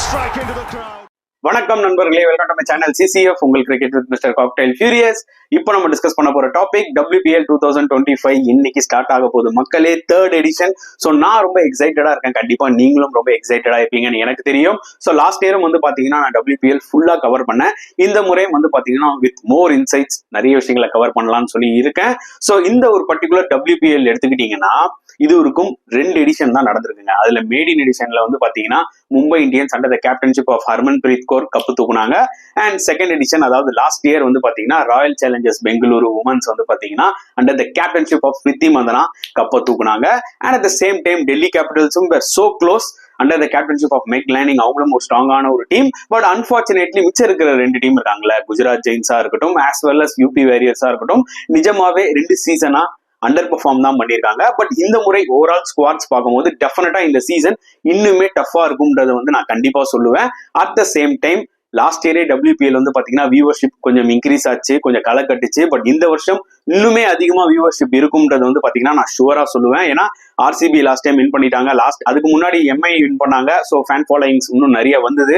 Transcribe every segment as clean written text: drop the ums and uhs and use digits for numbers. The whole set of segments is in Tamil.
strike into the crowd. வணக்கம் நண்பர்களே, welcome to my channel CCF உங்கள் cricket with mister cocktail furious. இப்போ நம்ம டிஸ்கஸ் பண்ண போற டாபிக் WPL 2025 இன்னைக்கு ஸ்டார்ட் ஆக போகுது மக்களே, 3rd எடிஷன். ஸோ நான் ரொம்ப எக்ஸைட்டடா இருக்கேன், கண்டிப்பா நீங்களும் ரொம்ப எக்ஸைட்டடா இருப்பீங்கன்னு எனக்கு தெரியும். ஸோ லாஸ்ட் இயரும் வந்து பாத்தீங்கன்னா நான் WPL ஃபுல்லா கவர் பண்ணேன். இந்த முறையும் வந்து பாத்தீங்கன்னா வித் மோர் இன்சைட்ஸ் நிறைய விஷயங்களை கவர் பண்ணலாம்னு சொல்லி இருக்கேன். ஸோ இந்த ஒரு பர்டிகுலர் WPL எடுத்துக்கிட்டீங்கன்னா இது வரைக்கும் 2 எடிஷன் தான் நடந்திருக்குங்க. அதுல மேடின் எடிஷன்ல வந்து பாத்தீங்கன்னா Mumbai Indians under the captainship of Harmanpreet Kaur cup தூக்குனாங்க. அண்ட் செகண்ட் எடிஷன், அதாவது லாஸ்ட் இயர் வந்து பாத்தீங்கன்னா ராயல் சேலஞ்சர்ஸ் பெங்களூரு உமன்ஸ் வந்து பாத்தீங்கன்னா under the captainship of Smriti Mandhana கப்பை தூக்குனாங்க. And at the same time Delhi கேபிட்டல்ஸும் were so close under the captainship of Meg Lanning. அவங்களும் ஒரு ஸ்ட்ராங்கான ஒரு டீம். பட் அன்பார்ச்சுனேட்லி மிச்சம் இருக்கிற 2 டீம் இருக்காங்களே, குஜராத் ஜெயின்ஸா இருக்கட்டும் ஆஸ் வெல் அஸ் UP வாரியர்ஸா இருக்கட்டும், நிஜமாவே 2 சீசனா அண்டர் பெர்ஃபார்ம் தான் பண்ணியிருக்காங்க. பட் இந்த முறை ஓவரால் ஸ்குவாட்ஸ் பார்க்கும்போது டெஃபினட்டா இந்த சீசன் இன்னுமே டஃபா இருக்கும்ன்றதை வந்து நான் கண்டிப்பா சொல்லுவேன். At the same time last இயரே WPL வந்து பாத்தீங்கன்னா வியூவர்ஷிப் கொஞ்சம் இன்க்ரீஸ் ஆச்சு, கொஞ்சம் களை கட்டுச்சு. பட் இந்த வருஷம் இன்னுமே அதிகமா வியூவர்ஷிப் இருக்கும்ன்றது வந்து பாத்தீங்கன்னா நான் ஷுவரா சொல்லுவேன். ஏன்னா RCB லாஸ்ட் டைம் வின் பண்ணிட்டாங்க, அதுக்கு முன்னாடி MI வின் பண்ணாங்க. ஸோ ஃபேன் ஃபாலோயிங்ஸ் இன்னும் நிறைய வந்தது.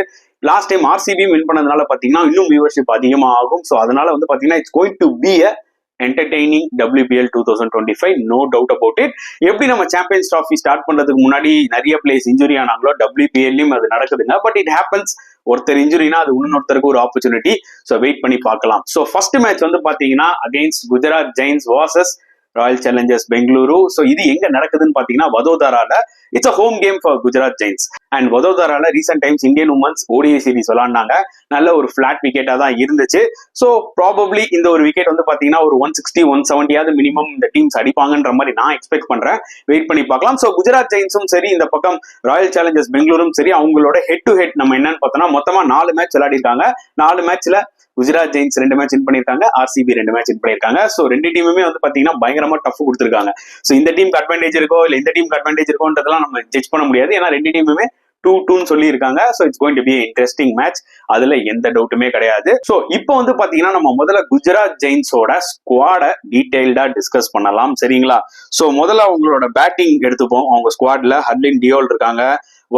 லாஸ்ட் டைம் RCB வின் பண்ணதுனால பாத்தீங்கன்னா இன்னும் வியூவர்ஷிப் அதிகமா ஆகும். ஸோ அதனால வந்து பாத்தீங்கன்னா it's going to be a entertaining WPL 2025, no doubt about it. எப்படி நம்ம சாம்பியன்ஸ் ட்ராஃபி ஸ்டார்ட் பண்றதுக்கு முன்னாடி நிறைய பிளேயர்ஸ் இன்ஜுரி ஆனாங்களோ, WPLலயும் அது நடக்குதுங்க. But it happens. ஒருத்தர் இன்ஜுரினா அது இன்னொருத்தருக்கு ஒரு ஆப்பர்ச்சுனிட்டி. ஸோ வெயிட் பண்ணி பார்க்கலாம். ஸோ ஃபர்ஸ்ட் மேட்ச் வந்து பாத்தீங்கன்னா against Gujarat Giants versus Royal Challengers Bengaluru. So இது எங்க நடக்குதுன்னு பாத்தீங்கன்னா வதோதரால. It's a home game for Gujarat Giants. And வதோதரால recent times Indian women's ODI series விளாண்டாங்க. நல்ல ஒரு பிளாட் விக்கெட்டா தான் இருந்துச்சு. ஸோ ப்ராபப்ளி இந்த ஒரு விக்கெட் வந்து பாத்தீங்கன்னா ஒரு 160 170 மினிமம் இந்த டீம்ஸ் அடிப்பாங்கன்ற மாதிரி நான் எக்ஸ்பெக்ட் பண்றேன். வெயிட் பண்ணி பார்க்கலாம். ஸோ குஜராத் ஜெயின்ஸும் சரி, இந்த பக்கம் ராயல் சேலஞ்சர்ஸ் பெங்களூரும் சரி, அவங்களோட ஹெட் டு ஹெட் நம்ம என்னன்னு பார்த்தோம்னா மொத்தமா 4 மேட்ச் விளையாடி இருக்காங்க. 4 மேட்ச்ல குஜராத் ஜெயின்ஸ் 2 மேட்ச் வின் பண்ணிருக்காங்க, RCB 2 மேட்ச் வின் பண்ணிருக்காங்க. ஸோ 2 டீமுமே வந்து பாத்தீங்கன்னா பயங்கரமா டஃப் கொடுத்துருக்காங்க. ஸோ இந்த டீமுக்கு அட்வான்டேஜ் இருக்கோ இல்ல இந்த டீமுக்கு அட்வான்டேஜ் இருக்கோன்றதெல்லாம் நம்ம ஜட்ஜ் பண்ண முடியாது. ஏன்னா 2 டீமுமே 2-2 சொல்லி இருக்காங்க. So it's going to be interesting match, அதுல எந்த டவுட்டுமே கிடையாது. ஸோ இப்போ வந்து பாத்தீங்கன்னா நம்ம முதல்ல குஜராத் ஜெயின்ஸோட ஸ்குவாட டீடைல்டா டிஸ்கஸ் பண்ணலாம், சரிங்களா? ஸோ முதல்ல அவங்களோட பேட்டிங் எடுத்துப்போம். அவங்க ஸ்குவாட்ல ஹர்லின் டியோல் இருக்காங்க,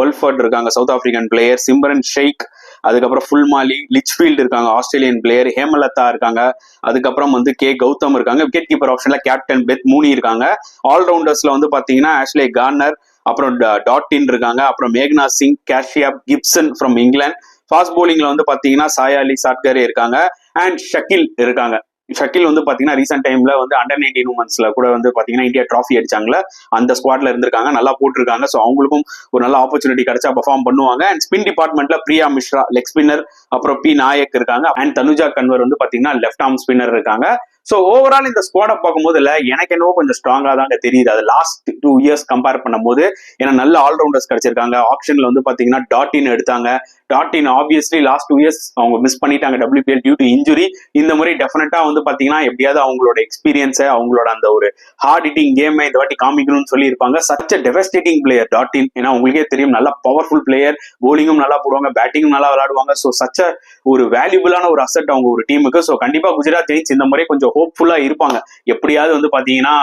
வல்ஃபர்ட் இருக்காங்க சவுத் ஆப்பிரிக்கன் பிளேயர், சிம்ரன் ஷேக், அதுக்கப்புறம் ஃபுல்மாலி, லிச்ஃபீல்ட் இருக்காங்க ஆஸ்திரேலியன் பிளேயர், ஹேமலதா இருக்காங்க, அதுக்கப்புறம் வந்து கே கௌதம் இருக்காங்க, விக்கெட் கீப்பர் ஆப்ஷன்ல கேப்டன் பெத் மூனி இருக்காங்க. ஆல்ரவுண்டர்ஸ்ல வந்து பாத்தீங்கன்னா ஆஷ்லே கார்னர், அப்புறம் டாட்டின் இருக்காங்க, அப்புறம் மேக்னா சிங், கேஷியாப் கிப்சன் ஃப்ரம் இங்கிலாந்து. ஃபாஸ்ட் போலிங்ல வந்து பாத்தீங்கன்னா சாயாலி சாட்கரே இருக்காங்க அண்ட் ஷக்கில் இருக்காங்க. ஷக்கில் வந்து பாத்தீங்கன்னா ரீசெண்ட் டைம்ல வந்து அண்டர் 19 உமன்ஸ்ல கூட வந்து பாத்தீங்கன்னா இந்தியா டிராஃபி அடிச்சாங்களா, அந்த ஸ்குவாட்ல இருந்திருக்காங்க, நல்லா போட்டிருக்காங்க. ஸோ அவங்களுக்கும் ஒரு நல்ல ஆப்பர்ச்சுனிட்டி கிடைச்சா பெர்ஃபார்ம் பண்ணுவாங்க. அண்ட் ஸ்பின் டிபார்ட்மெண்ட்ல பிரியா மிஸ்ரா லெக் ஸ்பின்னர், அப்புறம் P நாயக் இருக்காங்க அண்ட் தனுஜா கன்வர் வந்து பாத்தீங்கன்னா லெஃப்ட் ஆர்ம் ஸ்பின்னர் இருக்காங்க. ஸோ ஓவரால் இந்த ஸ்குவாடை பார்க்கும்போது எனக்கு என்னவோ கொஞ்சம் ஸ்ட்ராங்கா தாங்க தெரியுது அது லாஸ்ட் 2 இயர்ஸ் கம்பேர் பண்ணும்போது. ஏன்னா நல்ல ஆல்ரவுண்டர்ஸ் கிடைச்சிருக்காங்க. ஆப்ஷன்ல வந்து பாத்தீங்கன்னா டாட்டின் எடுத்தாங்க. டாட்டின் ஆப்வியஸ்லி லாஸ்ட் 2 இயர்ஸ் அவங்க மிஸ் பண்ணிட்டாங்க WPL டியூ டு இன்ஜுரி. இந்த முறை டெஃபினட்டா வந்து பாத்தீங்கன்னா எப்படியாவது அவங்களோட எக்ஸ்பீரியன்ஸை, அவங்களோட அந்த ஒரு ஹார்ட் ஹிட்டிங் கேமை இந்த வாட்டி காமிக்கணும்னு சொல்லி இருப்பாங்க. Such a devastating player Dottin. ஏன்னா உங்களுக்கே தெரியும், நல்ல பவர்ஃபுல் பிளேயர், போலிங்கும் நல்லா போடுவாங்க, பேட்டிங்கும் நல்லா விளையாடுவாங்க. ஸோ சச்ச ஒரு வேல்யூபிளான ஒரு அசெட் அவங்க ஒரு டீமுக்கு. ஸோ கண்டிப்பா குஜராத் ஜெயின்ஸ் இந்த முறை கொஞ்சம் ஹோப்ஃபுல்லா இருப்பாங்க, எப்படியாவது வந்து பாத்தீங்கன்னா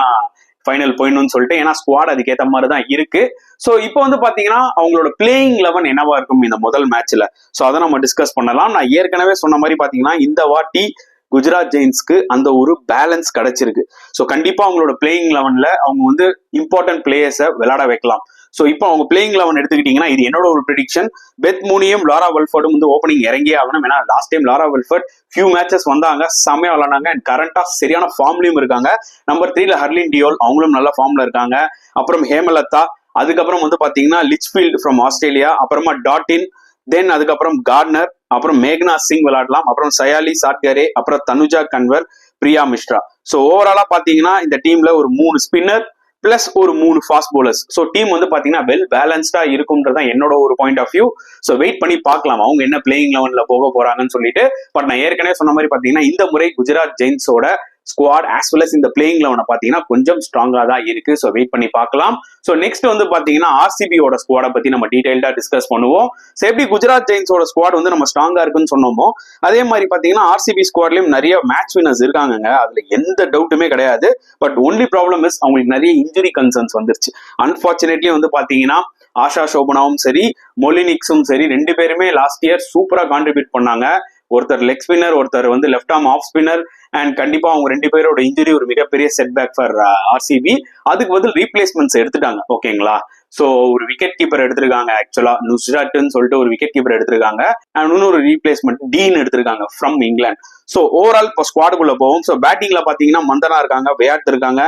ஃபைனல் போயிடணும்னு சொல்லிட்டு. ஏன்னா ஸ்குவாட் அதுக்கேற்ற மாதிரி தான் இருக்கு. ஸோ இப்போ வந்து பாத்தீங்கன்னா அவங்களோட பிளேயிங் 11 என்னவா இருக்கும் இந்த முதல் மேட்ச்ல, ஸோ அதை நம்ம டிஸ்கஸ் பண்ணலாம். நான் ஏற்கனவே சொன்ன மாதிரி பாத்தீங்கன்னா இந்த வாட்டி குஜராத் ஜெயின்ஸ்க்கு அந்த ஒரு பேலன்ஸ் கிடைச்சிருக்கு. ஸோ கண்டிப்பா அவங்களோட பிளேயிங் 11ல அவங்க வந்து இம்பார்ட்டன்ட் பிளேயர்ஸை விளையாட வைக்கலாம். ஸோ இப்போ அவங்க பிளேயிங் 11 எடுத்துக்கிட்டீங்கன்னா இது என்னோட ஒரு ப்ரெடிக்ஷன். பெத் மூனியும் லாரா வெல்ஃபர்டும் வந்து ஓப்பனிங் இறங்கியே ஆகணும். ஏன்னா last time Laura Wolvaardt few matches வந்தாங்க, செம்மையா விளையாண்டாங்க அண்ட் கரண்டா சரியான ஃபார்ம்லயும் இருக்காங்க. நம்பர் 3ல ஹர்லின் டியோல், அவங்களும் நல்ல ஃபார்ம்ல இருக்காங்க. அப்புறம் ஹேமலதா, அதுக்கப்புறம் வந்து பாத்தீங்கன்னா லிச்ஃபீல்ட் ஃப்ரம் ஆஸ்திரேலியா, அப்புறமா டாட்டின், தென் அதுக்கப்புறம் கார்னர், அப்புறம் மேக்னா சிங் விளையாடலாம், அப்புறம் சயாலி சாட்கரே, அப்புறம் தனுஜா கன்வர், பிரியா மிஸ்ரா. ஸோ ஓவராலா பாத்தீங்கன்னா இந்த டீம்ல ஒரு 3 ஸ்பின்னர் பிளஸ் ஒரு 3 ஃபாஸ்ட் போலர்ஸ். ஸோ டீம் வந்து பாத்தீங்கன்னா வெல் பேலன்ஸ்டா இருக்கும்ன்றதான் என்னோட ஒரு point of view. So wait பண்ணி பார்க்கலாம் அவங்க என்ன பிளேயிங் 11ல போக போறாங்கன்னு சொல்லிட்டு. பட் நான் ஏற்கனவே சொன்ன மாதிரி பாத்தீங்கன்னா இந்த முறை குஜராத் ஜெயின்ஸோட ஸ்குவாட் ஆஸ் வெல் அஸ் இந்த பிளேயிங் 11 பாத்தீங்கன்னா கொஞ்சம் ஸ்ட்ராங்கா தான் இருக்கு. ஸோ வெயிட் பண்ணி பார்க்கலாம். ஸோ நெக்ஸ்ட் வந்து பாத்தீங்கன்னா RCBயோட ஸ்குவாடை பத்தி நம்ம டீடைல்டா டிஸ்கஸ் பண்ணுவோம். ஸோ எப்படி குஜராத் ஜெயின்ஸோட ஸ்குவாட் வந்து நம்ம ஸ்ட்ராங்கா இருக்குன்னு சொன்னோமோ அதே மாதிரி பாத்தீங்கன்னா RCB ஸ்குவாட்லயும் நிறைய மேட்ச் வினர்ஸ் இருக்காங்க, அதுல எந்த டவுட்டுமே கிடையாது. பட் ஒன்லி ப்ராப்ளம் இஸ் அவங்களுக்கு நிறைய இன்ஜுரி கன்சர்ன்ஸ் வந்துருச்சு. அன்பார்ச்சுனேட்லி வந்து பாத்தீங்கன்னா ஆஷா சோபனாவும் சரி மொலினிக்ஸும் சரி 2 பேருமே லாஸ்ட் இயர் சூப்பரா கான்ட்ரிபியூட் பண்ணாங்க. ஒருத்தர் லெக் ஸ்பின்னர், ஒருத்தர் வந்து left arm off spinner. And கண்டிப்பா அவங்க 2 பேரோட இன்ஜுரி ஒரு மிகப்பெரிய செட்பேக் ஃபார் ஆர்சிபி. அதுக்கு பதில் ரீப்ளேஸ்மெண்ட்ஸ் எடுத்துட்டாங்க. ஓகேங்களா? ஸோ ஒரு விக்கெட் கீப்பர் எடுத்திருக்காங்க. ஆக்சுவலா நுஸ்ராட்னு சொல்லிட்டு ஒரு விக்கெட் கீப்பர் எடுத்திருக்காங்க. அண்ட் இன்னொரு ரீப்ளேஸ்மெண்ட் டீன் எடுத்திருக்காங்க ஃப்ரம் இங்கிலாந்து. ஸோ ஓவரால் இப்போ ஸ்குவாடுக்குள்ள போகும். ஸோ பேட்டிங்ல பாத்தீங்கன்னா மந்தனா இருக்காங்க, வியாட் இருக்காங்க,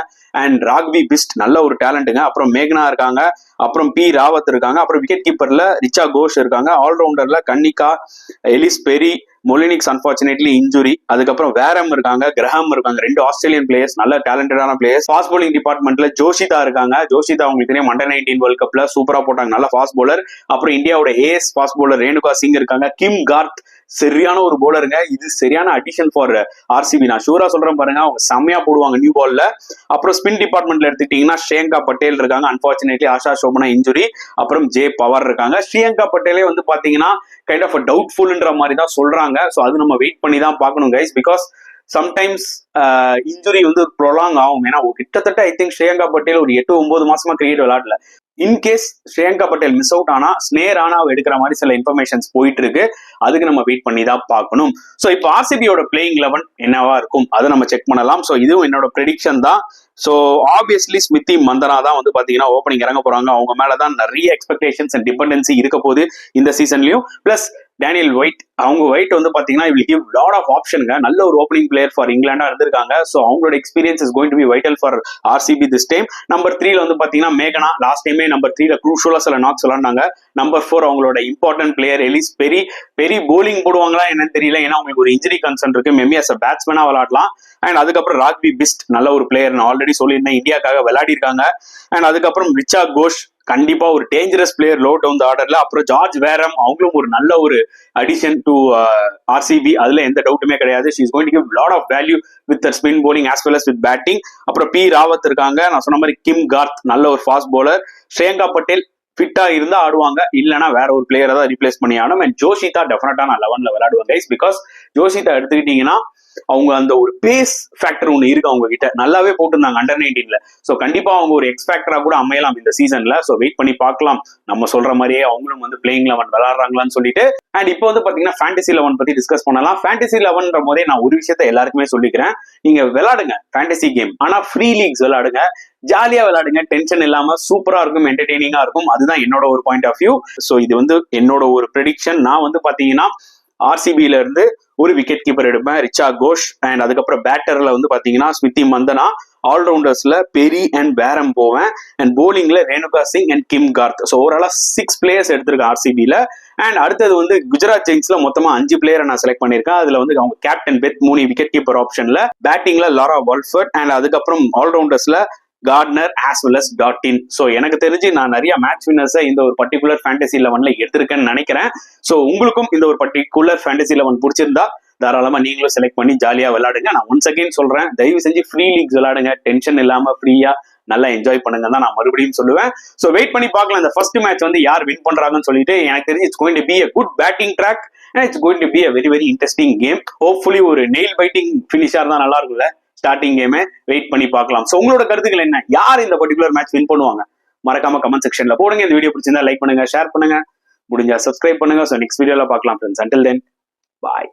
அண்ட் ராக்வி பிஸ்ட் நல்ல ஒரு டேலண்ட்டுங்க. அப்புறம் மேக்னா இருக்காங்க, அப்புறம் பி ராவத் இருக்காங்க, அப்புறம் விக்கெட் கீப்பர்ல ரிச்சா கோஷ் இருக்காங்க, ஆல்ரவுண்டர்ல கன்னிகா, எலிஸ் பெரி, மொலினிக்ஸ் அன்பார்ச்சுனேட்லி இன்ஜுரி, அதுக்கப்புறம் வேரம் இருக்காங்க, கிரஹாம் இருக்காங்க, 2 ஆஸ்திரேலியன் பிளேயர்ஸ், நல்ல டேலண்டடான பிளேயர்ஸ். ஃபாஸ்ட் bowling டிபார்ட்மெண்ட்ல ஜோஷிதா இருக்காங்க. ஜோஷிதா உங்களுக்கு தெரியும் அண்டர் 19 வேர்ல்ட் கப்ல சூப்பரா போட்டாங்க, நல்ல ஃபாஸ்ட் bowler. அப்புறம் இந்தியாவோட as fast bowler Renuka Singh இருக்காங்க. கிம் கார்த் சரியான ஒரு போலருங்க. இது சரியான அடிஷன் ஃபார் ஆர்சிபி. நான் ஷூரா சொல்றேன் பாருங்க, அவங்க செம்மையா போடுவாங்க நியூ பால்ல. அப்புறம் ஸ்பின் டிபார்ட்மெண்ட்ல எடுத்துக்கிட்டீங்கன்னா ஸ்ரீயங்கா பட்டேல் இருக்காங்க, அன்பார்ச்சுனேட்லி ஆஷா சோபனா இன்ஜுரி. அப்புறம் ஜே பவர் இருக்காங்க. ஸ்ரீயங்கா பட்டேலே வந்து பாத்தீங்கன்னா கைண்ட் ஆஃப் டவுட்ஃபுல்ன்ற மாதிரி தான் சொல்றாங்க. ஸோ அது நம்ம வெயிட் பண்ணி தான் பார்க்கணும் கைஸ். பிகாஸ் சம்டைம்ஸ் இன்ஜுரி வந்து ப்ரொலாங் ஆகும். ஏன்னா கிட்டத்தட்ட ஐ திங்க் ஸ்ரீயங்கா பட்டேல் ஒரு 8-9 மாசமா கிரிக்கெட் விளையாடல. In case Shreyanka Patel miss out ஆனா ஸ்னேர் ஆனா எடுக்கிற மாதிரி சில இன்ஃபர்மேஷன்ஸ் போயிட்டு இருக்கு. அதுக்கு நம்ம வெயிட் பண்ணி தான் பார்க்கணும். ஸோ இப்போ ஆர்சிபியோட பிளேயிங் 11 என்னவா இருக்கும் அதை நம்ம செக் பண்ணலாம். ஸோ இதுவும் என்னோட ப்ரெடிக்ஷன் தான். ஸோ ஆப்வியஸ்லி ஸ்மித்தி மந்தனா தான் வந்து பாத்தீங்கன்னா ஓப்பனிங் இறங்க போறாங்க. அவங்க மேலதான் நிறைய எக்ஸ்பெக்டேஷன்ஸ் அண்ட் டிபெண்டன்சி இருக்க போகுது இந்த சீசன்லயும். பிளஸ் டேனியல் ஒயிட், அவங்க ஒயிட் வந்து பாத்தீங்கன்னா வில் கிவ் லாட் ஆஃப் ஆப்ஷனுங்க. நல்ல ஒரு ஓப்பனிங் பிளேயர் ஃபார் இங்கிலாண்டா இருந்திருக்காங்க. ஸோ அவங்களோட experience is going to be vital for RCB this time. Number 3ல வந்து பாத்தீங்கன்னா மேகனா, லாஸ்ட் டைமே நம்பர் 3ல க்ரூஷலா சில நாக்ஸ் விளாண்டாங்க. நம்பர் 4 அவங்களோட இம்பார்ட்டன்ட் பிளேயர் எலிஸ் பெரி. பெரி போலிங் போடுவாங்களா என்னன்னு தெரியல, ஏன்னா அவங்களுக்கு ஒரு இன்ஜுரி கன்சர்ன் இருக்கு. மேபி அஸ் பேட்ஸ்மேனா விளையாடலாம். அண்ட் அதுக்கப்புறம் ராக்வி பிஸ்ட் நல்ல ஒரு பிளேயர், நான் ஆல்ரெடி சொல்லியிருந்தேன், இந்தியாக்காக விளையாடி இருக்காங்க. அண்ட் அதுக்கப்புறம் ரிச்சா கோஷ் கண்டிப்பா ஒரு டேஞ்சரஸ் பிளேயர் லோ டவுன் ஆர்டர்ல. அப்புறம் ஜார்ஜ் வேரம், அவங்களும் ஒரு நல்ல ஒரு அடிஷன் டு ஆர்சிபி, அதுல எந்த டவுட்டுமே கிடையாது. She is going to give lot of value with spin bowling as well as with பேட்டிங். அப்புறம் பி ராவத் இருக்காங்க. நான் சொன்ன மாதிரி கிம் கார்த் நல்ல ஒரு ஃபாஸ்ட் bowler. ஸ்ரீயங்கா பட்டேல் ஃபிட்டா இருந்தா ஆடுவாங்க, இல்லைன்னா வேற ஒரு பிளேயரை தான் ரீப்ளேஸ் பண்ணி ஆகணும். அண்ட் ஜோஷிதா டெஃபினட்டா நான் 11ல விளையாடுவேன் கைஸ். பிகாஸ் ஜோஷிதா எடுத்துக்கிட்டீங்கன்னா அவங்க அந்த ஒரு பேஸ் ஃபேக்டர் ஒன்று இருக்கு அவங்க கிட்ட, நல்லாவே போட்டிருந்தாங்க அண்டர் 19ல. ஸோ கண்டிப்பா அவங்க ஒரு எக்ஸ் ஃபேக்டரா கூட அமையலாம் இந்த சீசன்ல. ஸோ வெயிட் பண்ணி பார்க்கலாம். நம்ம சொல்ற மாதிரியே அவங்களும் வந்து பிளேயிங் 11 விளையாடுறாங்களான்னு சொல்லிட்டு. அண்ட் இப்போ வந்து பாத்தீங்கன்னா ஃபேண்டசி 11 பத்தி டிஸ்கஸ் பண்ணலாம். ஃபேண்டசி 11ன்ற போதே நான் ஒரு விஷயத்த எல்லாருக்குமே சொல்லிக்கிறேன், நீங்க விளையாடுங்க ஃபேண்டசி கேம், ஆனா ஃப்ரீ லீக்ஸ் விளையாடுங்க, ஜாலியா விளையாடுங்க, டென்ஷன் இல்லாம. சூப்பரா இருக்கும், என்டர்டெய்னிங்கா இருக்கும். அதுதான் என்னோட ஒரு பாயிண்ட் ஆஃப் வியூ. ஸோ இது வந்து என்னோட ஒரு ப்ரெடிக்ஷன். நான் வந்து பாத்தீங்கன்னா ஆர்சிபில இருந்து ஒரு விக்கெட் கீப்பர் எடுப்பேன், ரிச்சா கோஷ். அண்ட் அதுக்கப்புறம் பேட்டர்ல வந்து பாத்தீங்கன்னா ஸ்மித்தி மந்தனா, ஆல்ரவுண்டர்ஸ்ல பெரி அண்ட் வேரம் போவேன். அண்ட் போலிங்ல Renuka Singh and Kim Garth. So ஓவராலா 6 பிளேயர்ஸ் எடுத்திருக்கேன் ஆர்சிபில. அண்ட் அடுத்தது வந்து குஜராத் ஜெயின்ஸ்ல மொத்தமா 5 பிளேயரை நான் செலக்ட் பண்ணிருக்கேன். அதுல வந்து அவங்க captain Beth Mooney wicket keeper ஆப்ஷன்ல, பேட்டிங்ல லாரா வால்ஃபர்ட், அண்ட் அதுக்கப்புறம் ஆல்ரவுண்டர்ஸ்ல Gardner as well as Dottin. So எனக்கு தெரிஞ்சு நான் நிறைய மேட்ச் வின்னர்ஸை இந்த ஒரு பர்டிகுலர் ஃபேண்டசி 11ல எடுத்திருக்கேன்னு நினைக்கிறேன். ஸோ உங்களுக்கும் இந்த ஒரு பர்டிகுலர் ஃபேண்டசி 11 பிடிச்சிருந்தா தாராளமா நீங்களும் செலக்ட் பண்ணி ஜாலியா விளையாடுங்க. நான் ஒன்ஸ் அகைன் சொல்றேன், தயவு செஞ்சு ஃப்ரீ லீக்ஸ் விளையாடுங்க, டென்ஷன் இல்லாம ஃப்ரீயா நல்லா என்ஜாய் பண்ணுங்க தான் நான் மறுபடியும் சொல்லுவேன். ஸோ வெயிட் பண்ணி பார்க்கலாம் இந்த ஃபர்ஸ்ட் மேட்ச் வந்து யார் வின் பண்றாங்கன்னு சொல்லிட்டு. எனக்கு தெரிஞ்சு it's going to be a good batting track and it's going to be a very very interesting game. Hopefully ஒரு நெயில் பைட்டிங் ஃபினிஷா இருந்தா நல்லா இருக்கும்ல ஸ்டார்டிங் கேமே. வெயிட் பண்ணி பார்க்கலாம். ஸோ உங்களோட கருத்துக்கள் என்ன, யார் இந்த பர்டிகுலர் மேட்ச் வின் பண்ணுவாங்க மறக்காம கமெண்ட் செக்ஷன்ல போடுங்க. இந்த வீடியோ பிடிச்சிருந்தா லைக் பண்ணுங்க, ஷேர் பண்ணுங்க, முடிஞ்சா சப்ஸ்கிரைப் பண்ணுங்க. ஸோ நெக்ஸ்ட் வீடியோல பார்க்கலாம் ஃப்ரெண்ட்ஸ். அன்டில் தென் பாய்.